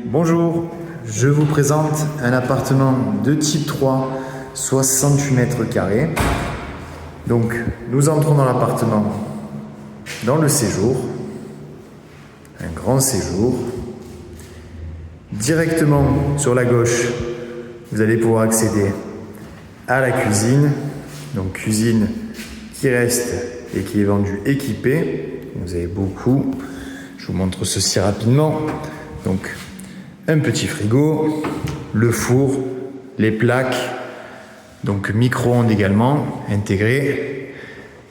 Bonjour, je vous présente un appartement de type 3, 68 mètres carrés. Donc, nous entrons dans l'appartement, dans le séjour, un grand séjour. Directement sur la gauche, vous allez pouvoir accéder à la cuisine. Donc, cuisine qui reste et qui est vendue équipée. Vous avez beaucoup. Je vous montre ceci rapidement. Donc, un petit frigo, le four, les plaques, donc micro-ondes également intégrés,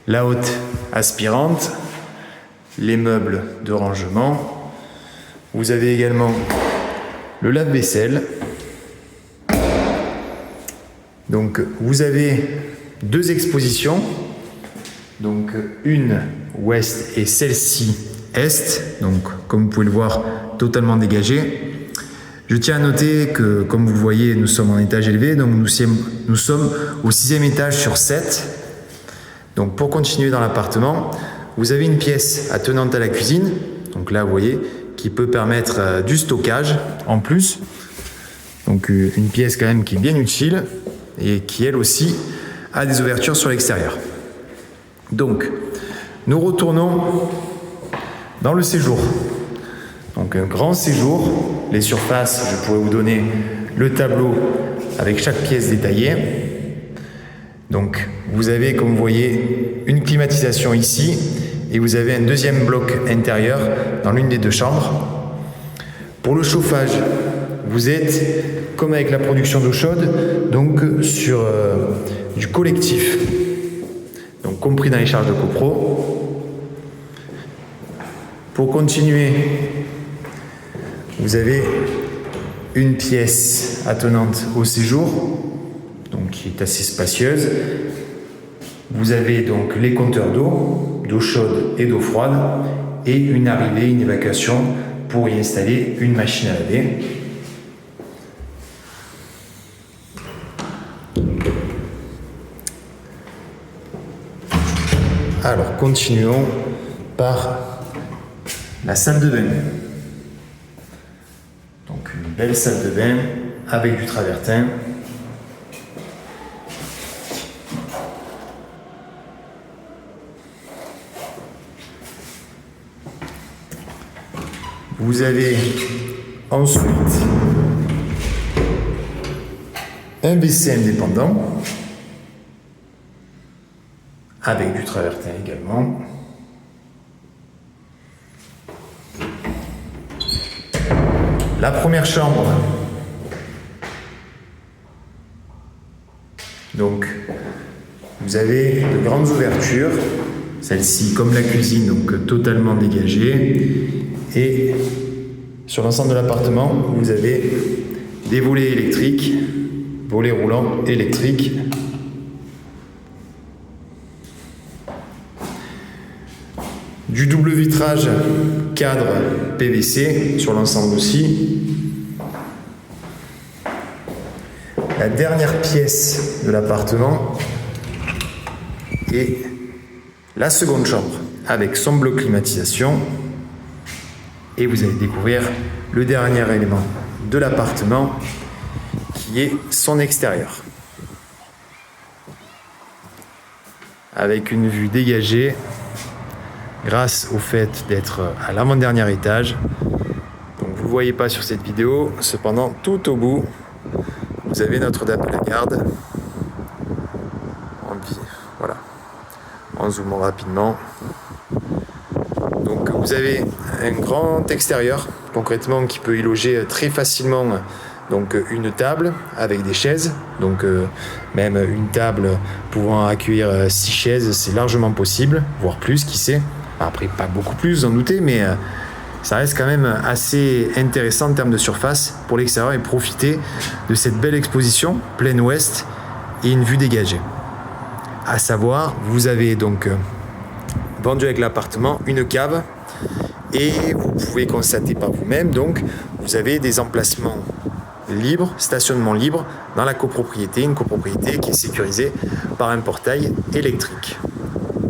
la haute aspirante, les meubles de rangement. Vous avez également le lave-vaisselle. Donc, vous avez deux expositions, donc une ouest et celle-ci est, donc comme vous pouvez le voir, totalement dégagée. Je tiens à noter que, comme vous le voyez, nous sommes en étage élevé, donc nous sommes au 6e étage sur 7. Donc pour continuer dans l'appartement, vous avez une pièce attenante à la cuisine, donc là vous voyez, qui peut permettre du stockage en plus. Donc une pièce quand même qui est bien utile et qui elle aussi a des ouvertures sur l'extérieur. Donc nous retournons dans le séjour. Donc un grand séjour. Les surfaces, je pourrais vous donner le tableau avec chaque pièce détaillée. Donc vous avez, comme vous voyez, une climatisation ici et vous avez un deuxième bloc intérieur dans l'une des deux chambres. Pour le chauffage, vous êtes, comme avec la production d'eau chaude, donc sur du collectif, donc compris dans les charges de copro. Pour continuer, vous avez une pièce attenante au séjour, donc qui est assez spacieuse. Vous avez donc les compteurs d'eau chaude et d'eau froide, et une arrivée, une évacuation pour y installer une machine à laver. Alors continuons par la salle de bain. Donc une belle salle de bain avec du travertin. Vous avez ensuite un WC indépendant avec du travertin également. La première chambre, donc vous avez de grandes ouvertures, celle-ci comme la cuisine, donc totalement dégagée, et sur l'ensemble de l'appartement, vous avez des volets électriques, volets roulants électriques. Du double vitrage cadre PVC sur l'ensemble aussi. La dernière pièce de l'appartement est la seconde chambre avec son bloc climatisation. Et vous allez découvrir le dernier élément de l'appartement qui est son extérieur. Avec une vue dégagée grâce au fait d'être à l'avant-dernier étage. Donc vous ne le voyez pas sur cette vidéo, cependant tout au bout, vous avez Notre-Dame de la Garde. Voilà, en zoomant rapidement. Donc vous avez un grand extérieur, concrètement, qui peut y loger très facilement donc une table avec des chaises, donc même une table pouvant accueillir 6 chaises, c'est largement possible, voire plus, qui sait. Après, pas beaucoup plus, vous en doutez, mais ça reste quand même assez intéressant en termes de surface pour l'extérieur et profiter de cette belle exposition plein ouest et une vue dégagée. À savoir, vous avez donc vendu avec l'appartement une cave et vous pouvez constater par vous-même, donc vous avez des emplacements libres, stationnement libre dans la copropriété, une copropriété qui est sécurisée par un portail électrique.